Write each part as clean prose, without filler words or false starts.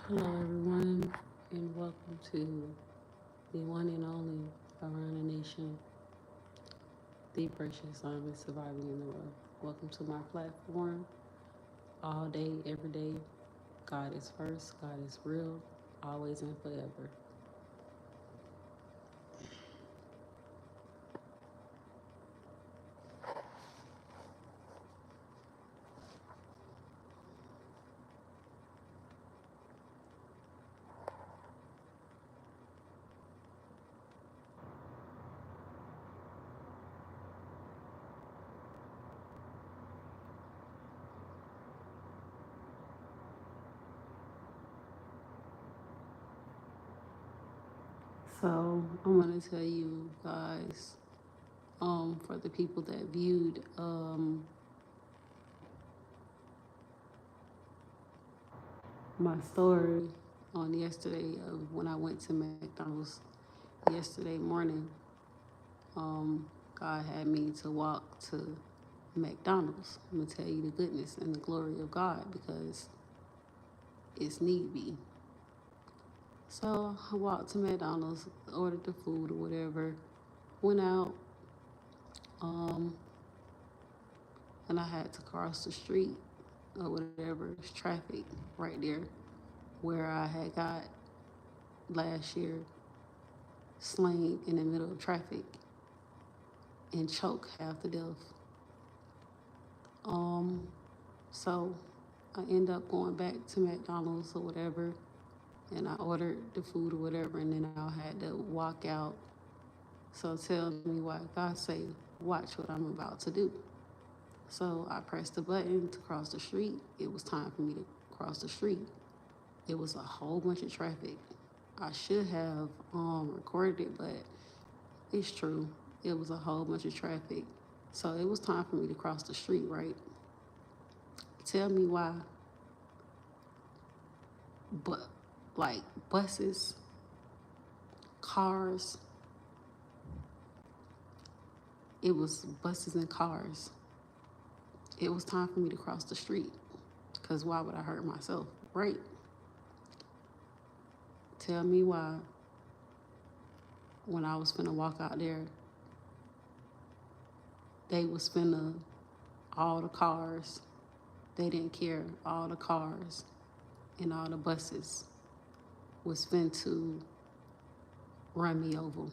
Hello, everyone, and welcome to the one and only Around the Nation, the precious Simon Surviving in the World. Welcome to my platform. All day, every day, God is first, God is real, always and forever. So, I'm going to tell you guys, for the people that viewed my story on yesterday of when I went to McDonald's yesterday morning, God had me to walk to McDonald's. I'm gonna tell you the goodness and the glory of God because it's need be. So I walked to McDonald's, ordered the food or whatever, went out, um, and I had to cross the street or whatever. It's traffic right there where I had got last year slain in the middle of traffic and choked half to death. Um, so I end up going back to McDonald's or whatever, and I ordered the food or whatever, and then I had to walk out. So tell me why God say, watch what I'm about to do. So I pressed the button to cross the street. It was time for me to cross the street. It was a whole bunch of traffic. I should have recorded it, but it's true. It was a whole bunch of traffic. So it was time for me to cross the street, right? Tell me why, but like buses, cars, it was buses and cars. It was time for me to cross the street because why would I hurt myself, right? Tell me why when I was finna walk out there, they was finna, all the cars, they didn't care, all the cars and all the buses was finna to run me over.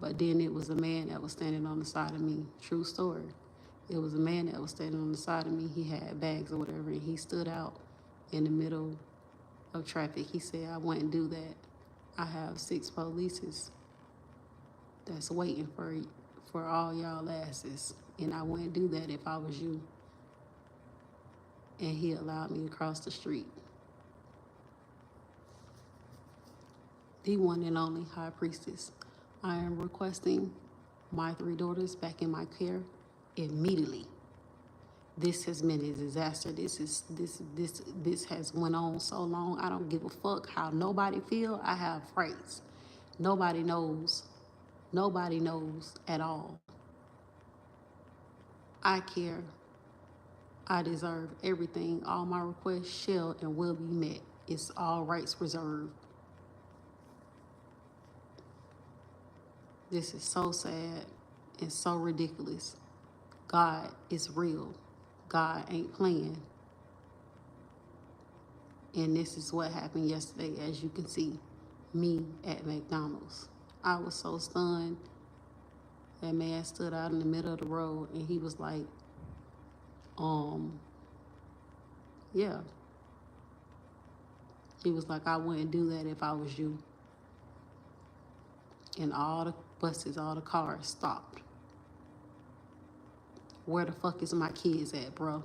But then it was a man that was standing on the side of me. True story. It was a man that was standing on the side of me. He had bags or whatever, and he stood out in the middle of traffic. He said, I wouldn't do that. I have 6 polices that's waiting for all y'all asses, and I wouldn't do that if I was you. And he allowed me to cross the street. The one and only high priestess. I am requesting my 3 daughters back in my care immediately. This has been a disaster. This has went on so long. I don't give a fuck how nobody feel. I have rights. Nobody knows. Nobody knows at all. I care. I deserve everything. All my requests shall and will be met. It's all rights reserved. This is so sad and so ridiculous. God is real. God ain't playing. And this is what happened yesterday, as you can see, me at McDonald's. I was so stunned. That man stood out in the middle of the road and he was like, um, yeah. He was like, I wouldn't do that if I was you. And all the buses, all the cars stopped. Where the fuck is my kids at, bro?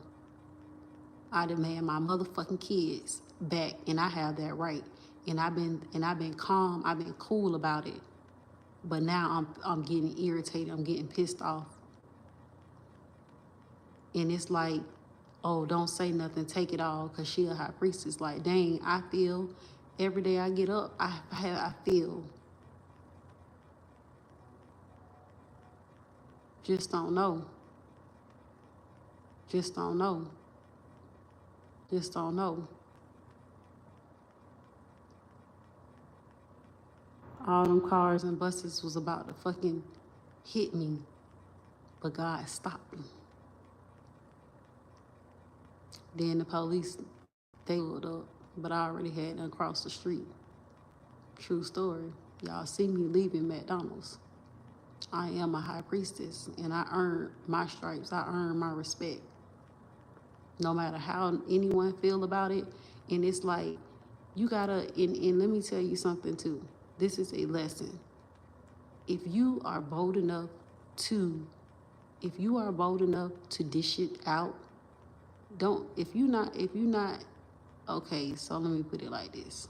I demand my motherfucking kids back, and I have that right. And I've been calm, I've been cool about it. But now I'm getting irritated, I'm getting pissed off. And it's like, oh, don't say nothing, take it all, because she a high priestess. Like, dang, I feel every day I get up, I feel, just don't know, just don't know, just don't know. All them cars and buses was about to fucking hit me, but God stopped me. Then the police, they pulled up, but I already had done crossed the street. True story. Y'all see me leaving McDonald's. I am a high priestess, and I earned my stripes. I earned my respect. No matter how anyone feel about it, and it's like, you gotta, and let me tell you something too. This is a lesson. If you are bold enough to, dish it out, don't, if you're not, okay, so let me put it like this.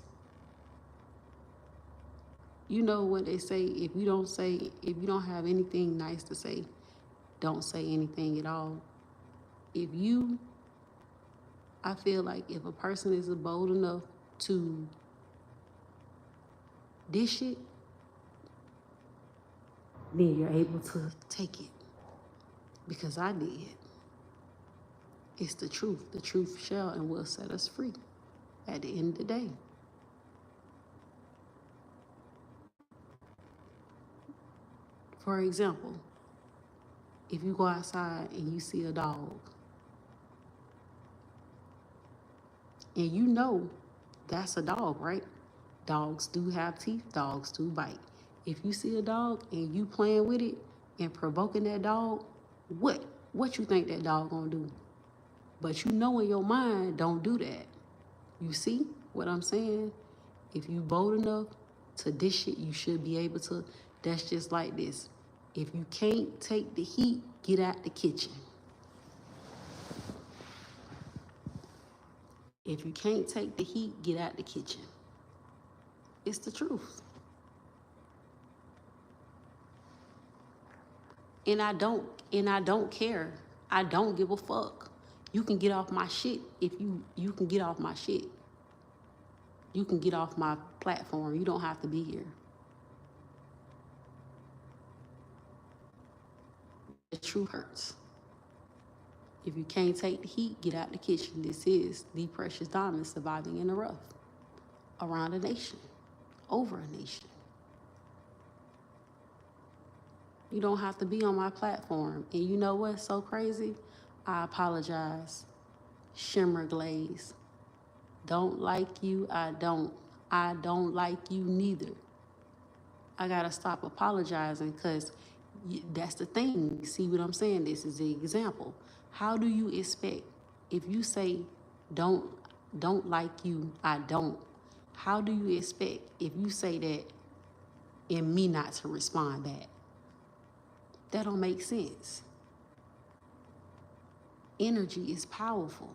You know what they say, if you don't have anything nice to say, don't say anything at all. I feel like if a person is bold enough to dish it, then you're able to take it. Because I did. It's the truth. The truth shall and will set us free at the end of the day. For example, if you go outside and you see a dog, and you know that's a dog, right? Dogs do have teeth, dogs do bite. If you see a dog and you playing with it and provoking that dog, what you think that dog gonna do? But you know in your mind, don't do that. You see what I'm saying? If you bold enough to dish it, you should be able to. That's just like this. If you can't take the heat, get out the kitchen. If you can't take the heat, get out the kitchen. It's the truth. And I don't care. I don't give a fuck. You can get off my shit if you can get off my shit. You can get off my platform. You don't have to be here. The truth hurts. If you can't take the heat, get out the kitchen. This is the Precious Diamond surviving in the rough. Around a nation. Over a nation. You don't have to be on my platform. And you know what's so crazy? I apologize. Shimmer Glaze. Don't like you, I don't. I don't like you neither. I gotta stop apologizing because that's the thing. See what I'm saying? This is the example. How do you expect if you say don't like you, I don't? How do you expect if you say that and me not to respond back? That don't make sense. Energy is powerful.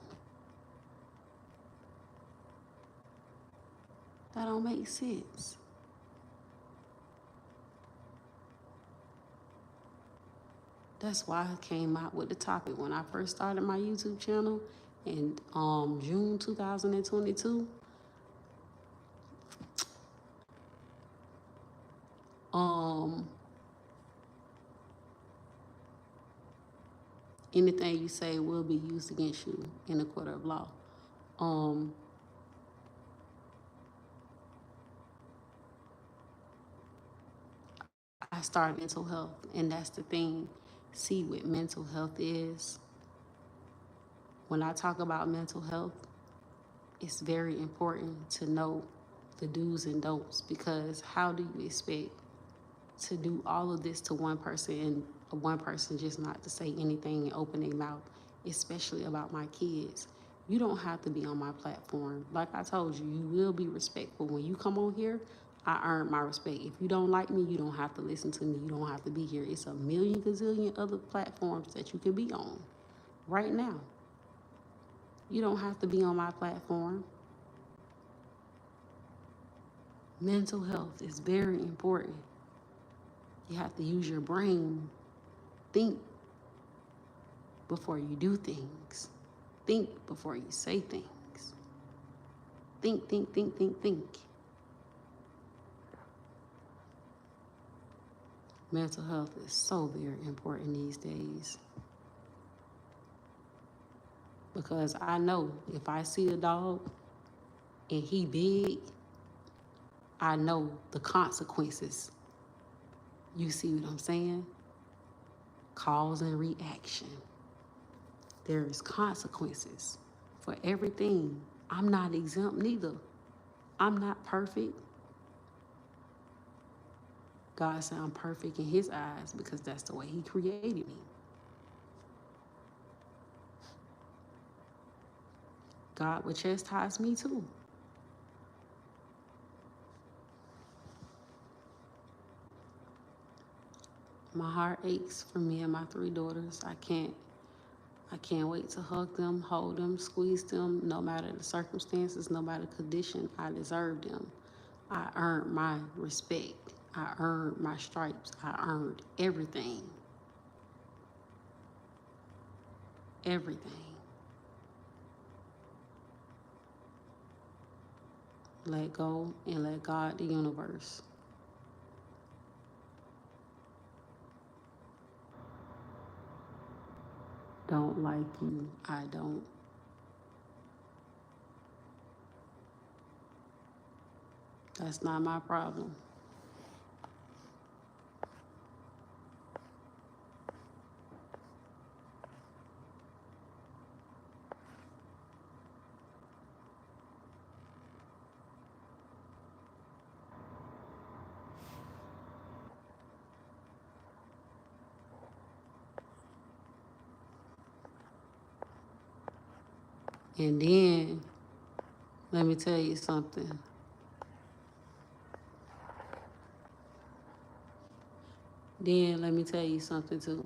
That don't make sense. That's why I came out with the topic when I first started my YouTube channel in June 2022. Anything you say will be used against you in the court of law. I started mental health, and that's the thing. See what mental health is. When I talk about mental health, it's very important to know the do's and don'ts, because how do you expect to do all of this to one person and one person just not to say anything and open their mouth, especially about my kids? You don't have to be on my platform. Like I told you, you will be respectful. When you come on here, I earned my respect. If you don't like me, you don't have to listen to me. You don't have to be here. It's a million gazillion other platforms that you can be on right now. You don't have to be on my platform. Mental health is very important. You have to use your brain. Think before you do things. Think before you say things. Think, think, think, think, think. Mental health is so very important these days. Because I know if I see a dog and he big, I know the consequences. You see what I'm saying? Cause and reaction. There is consequences for everything. I'm not exempt neither. I'm not perfect. God said I'm perfect in his eyes because that's the way he created me. God would chastise me too. My heart aches for me and my 3 daughters. I can't wait to hug them, hold them, squeeze them, no matter the circumstances, no matter the condition. I deserve them. I earned my respect. I earned my stripes. I earned everything. Everything. Let go and let God the universe. Don't like you. I don't. That's not my problem. And then, let me tell you something. Then, let me tell you something too.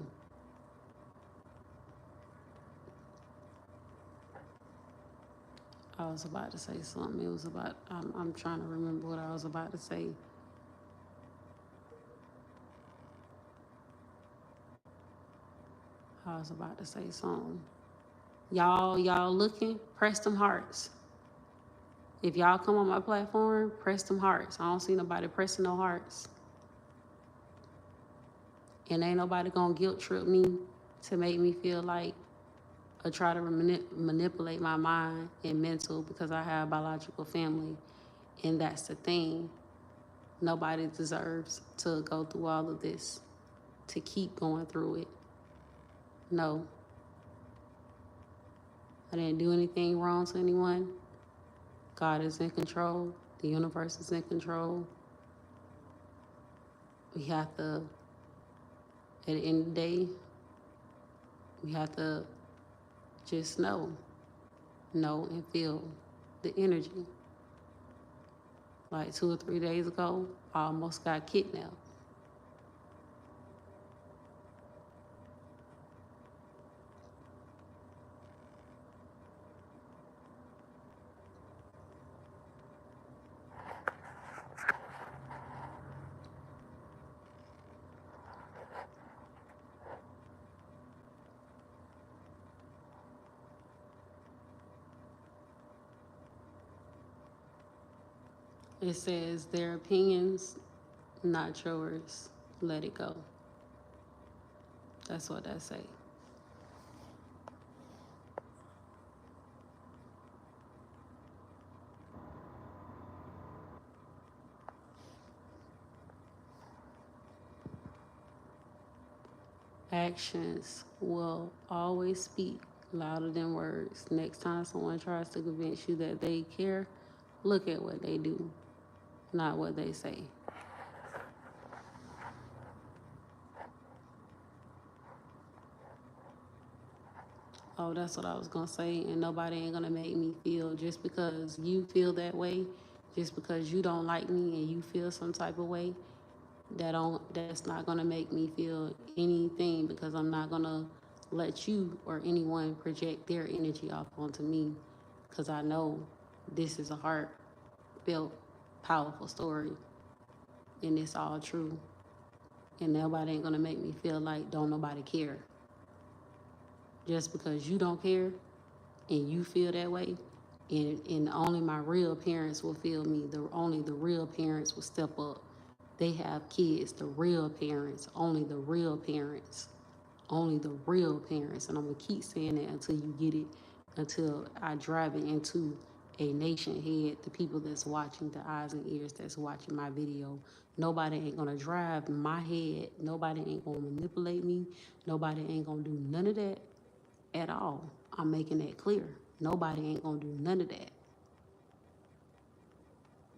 I was about to say something. It was about, I'm trying to remember what I was about to say. I was about to say something. Y'all looking? Press them hearts. If y'all come on my platform, press them hearts. I don't see nobody pressing no hearts. And ain't nobody gonna guilt trip me to make me feel like or try to manipulate my mind and mental because I have a biological family. And that's the thing. Nobody deserves to go through all of this, to keep going through it. No. I didn't do anything wrong to anyone. God is in control. The universe is in control. We have to, at the end of the day, we have to just know and feel the energy. Like 2 or 3 days ago, I almost got kidnapped. It says their opinions, not yours. Let it go. That's what that say. Actions will always speak louder than words. Next time someone tries to convince you that they care, look at what they do, not what they say. Oh, that's what I was gonna say, and nobody ain't gonna make me feel just because you feel that way, just because you don't like me and you feel some type of way, that's not gonna make me feel anything because I'm not gonna let you or anyone project their energy off onto me because I know this is a heartfelt, powerful story and it's all true. And nobody ain't gonna make me feel like don't nobody care. Just because you don't care and you feel that way, and only my real parents will feel me. Only the real parents will step up. They have kids, the real parents, only the real parents, only the real parents. And I'm gonna keep saying that until you get it, until I drive it into a nation head, the people that's watching, the eyes and ears that's watching my video. Nobody ain't gonna drive my head. Nobody ain't gonna manipulate me. Nobody ain't gonna do none of that at all. I'm making that clear. Nobody ain't gonna do none of that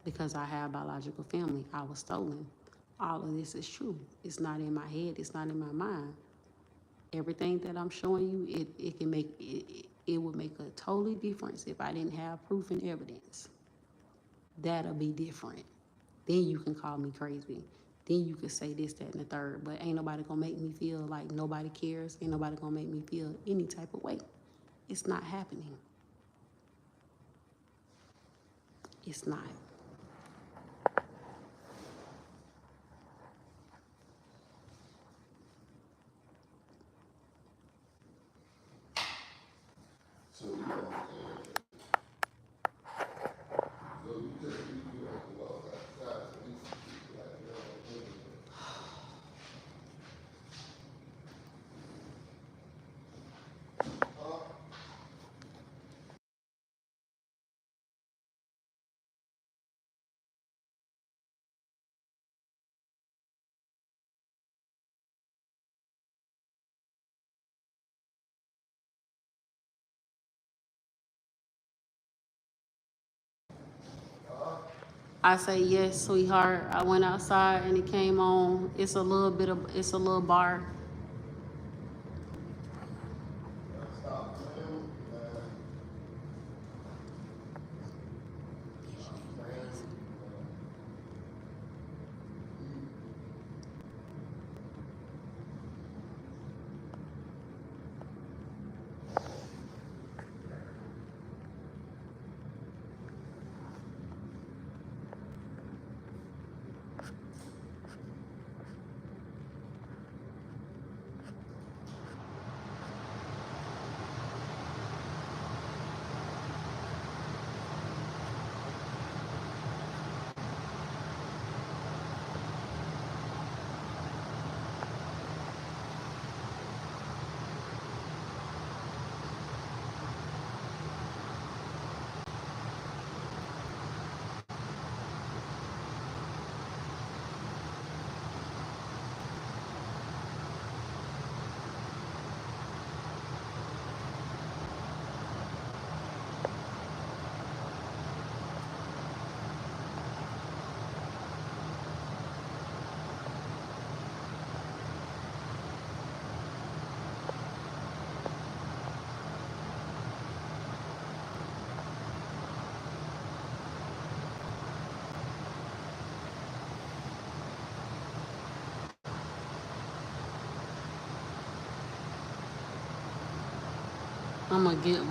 because I have biological family. I was stolen. All of this is true. It's not in my head. It's not in my mind. Everything that I'm showing you, it can make it would make a totally difference if I didn't have proof and evidence. That'll be different. Then you can call me crazy. Then you can say this, that, and the third. But ain't nobody gonna make me feel like nobody cares. Ain't nobody gonna make me feel any type of way. It's not happening. It's not. So you don't, so you just you like the law outside, so these people like you know, I say yes, sweetheart. I went outside and it came on. It's a little bar. stop playing,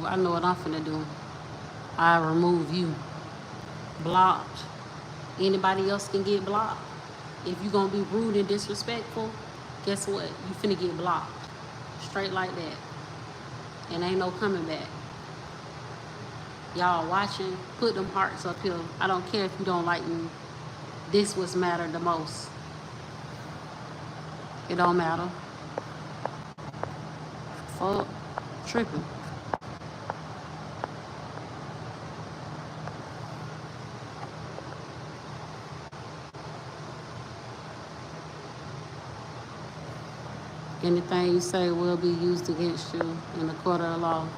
I know what I'm finna do. I remove you. Blocked. Anybody else can get blocked. If you gonna be rude and disrespectful, guess what? You finna get blocked. Straight like that. And ain't no coming back. Y'all watching, put them hearts up here. I don't care if you don't like me. This was matter the most. It don't matter. Fuck. Tripping. Anything you say will be used against you in the court of the law.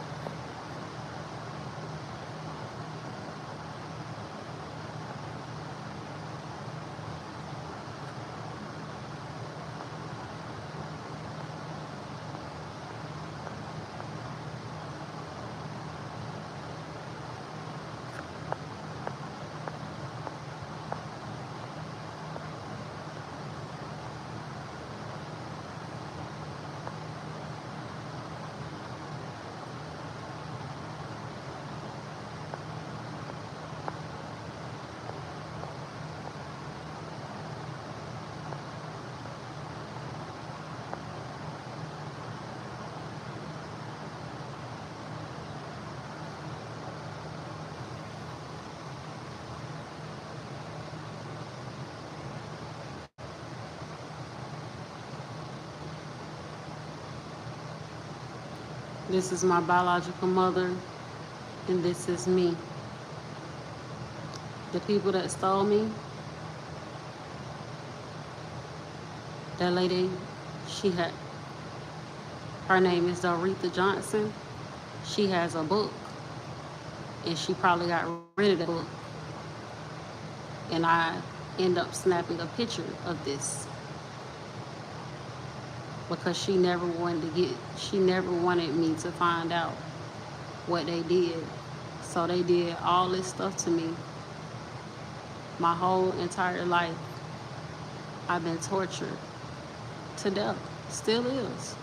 This is my biological mother, and this is me. The people that stole me, that lady, she had, her name is Doretha Johnson. She has a book, and she probably got rid of the book. And I end up snapping a picture of this because she never wanted me to find out what they did. So they did all this stuff to me. My whole entire life, I've been tortured to death. Still is.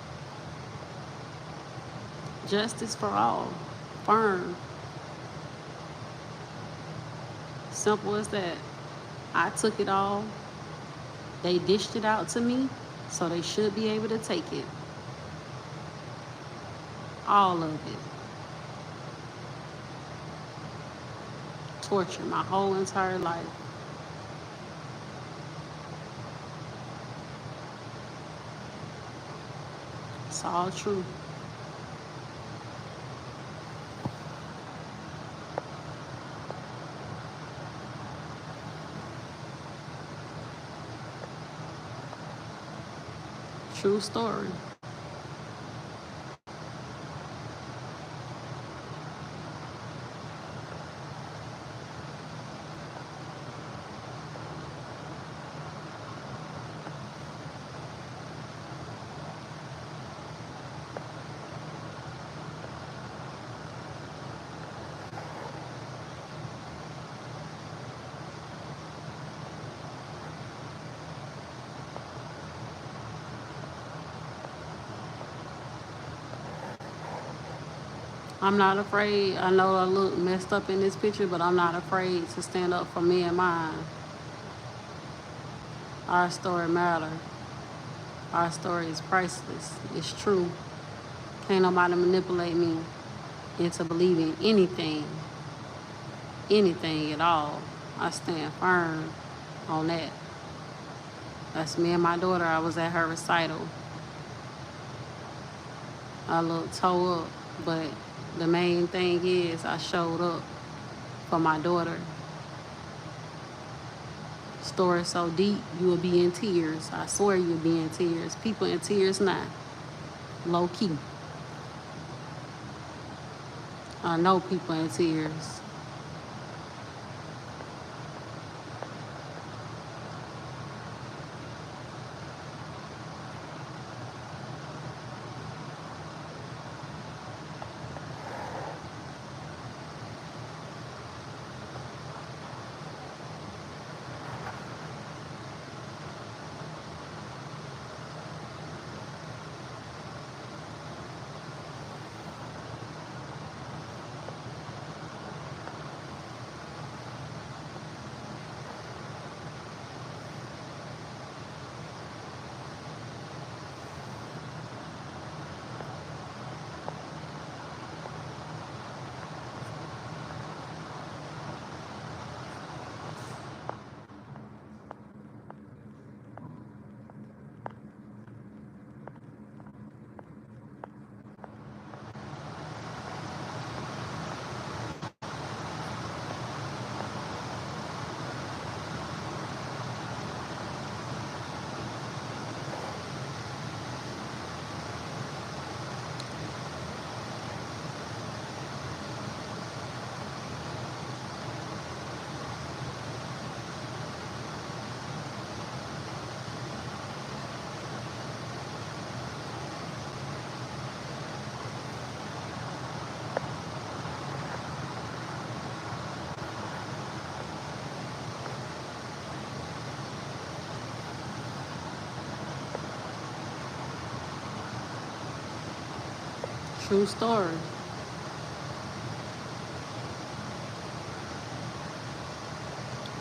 Justice for all. Firm. Simple as that. I took it all. They dished it out to me, so they should be able to take it. All of it. Torture my whole entire life. It's all true. True story. I'm not afraid. I know I look messed up in this picture, but I'm not afraid to stand up for me and mine. Our story matter. Our story is priceless. It's true. Can't nobody manipulate me into believing anything at all. I stand firm on that. That's me and my daughter. I was at her recital. I looked toe up, but the main thing is I showed up for my daughter. Story so deep, you will be in tears. I swear you'll be in tears. People in tears now. Low key. I know people in tears. True story.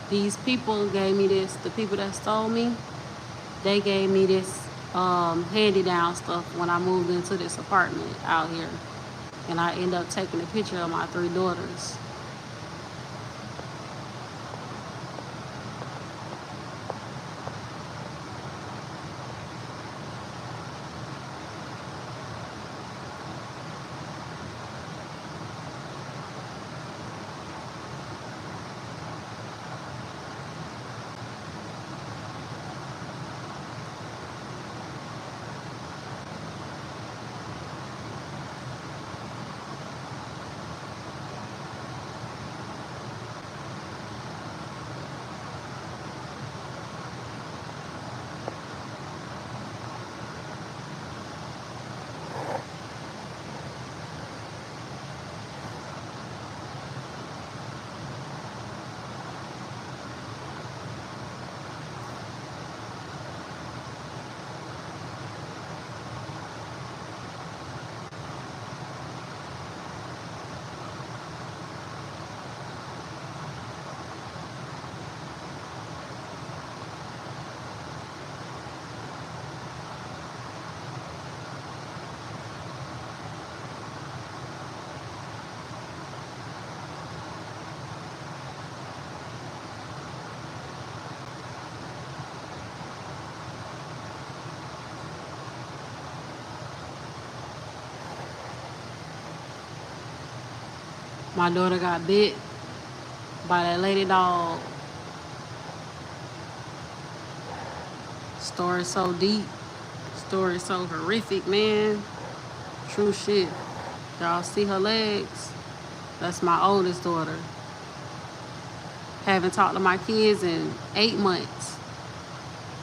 These people gave me this, the people that stole me, they gave me this handy-down stuff when I moved into this apartment out here. And I ended up taking a picture of my 3 daughters. My daughter got bit by that lady dog. Story so deep. Story so horrific, man. True shit. Y'all see her legs? That's my oldest daughter. Haven't talked to my kids in 8 months.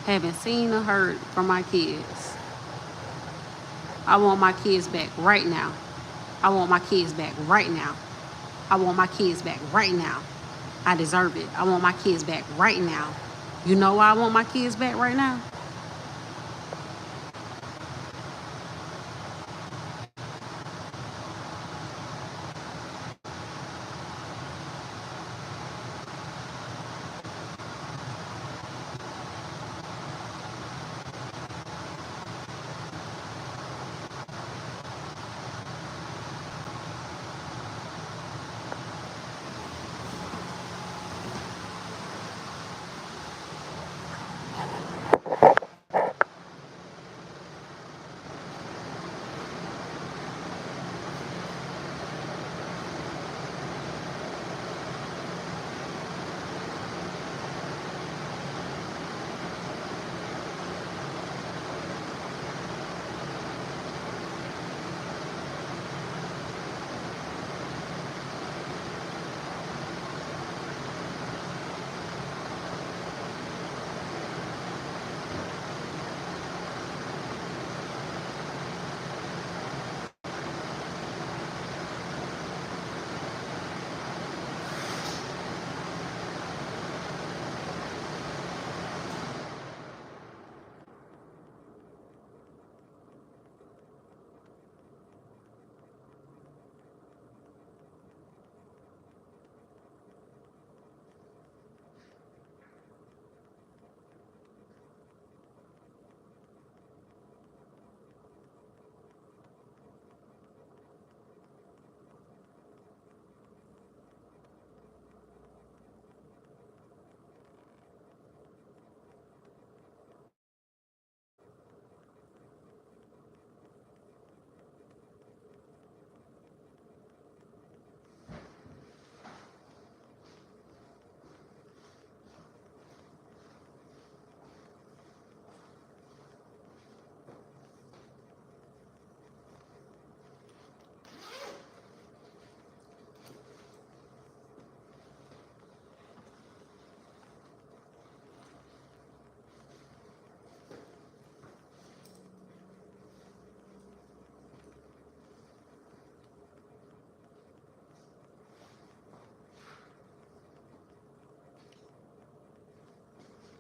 Haven't seen or heard from my kids. I want my kids back right now. I want my kids back right now. I want my kids back right now. I deserve it. I want my kids back right now. You know why I want my kids back right now?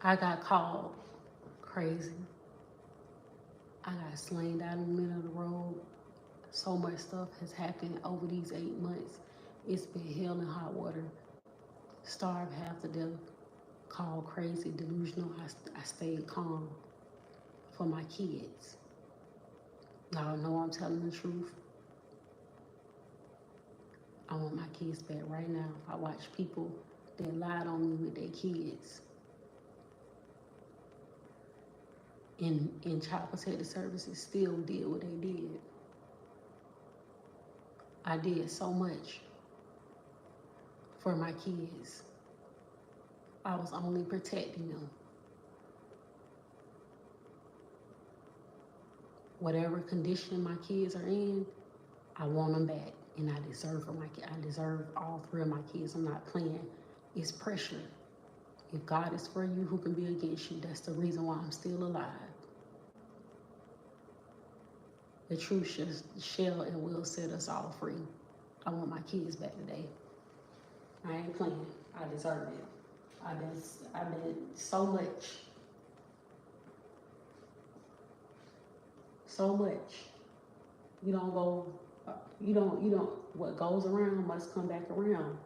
I got called crazy. I got slain out in the middle of the road. So much stuff has happened over these 8 months. It's been hell and hot water. Starved half to death. Called crazy, delusional. I stayed calm for my kids. Y'all know I'm telling the truth. I want my kids back right now. I watch people that lied on me with their kids in child protective services still did what they did. I did so much for my kids. I was only protecting them. Whatever condition my kids are in, I want them back, and I deserve for my kids. I deserve all 3 of my kids. I'm not playing. It's pressure. If God is for you, who can be against you? That's the reason why I'm still alive. The truth shall and will set us all free. I want my kids back today. I ain't playing. I deserve it. I've been so much. You don't, what goes around must come back around.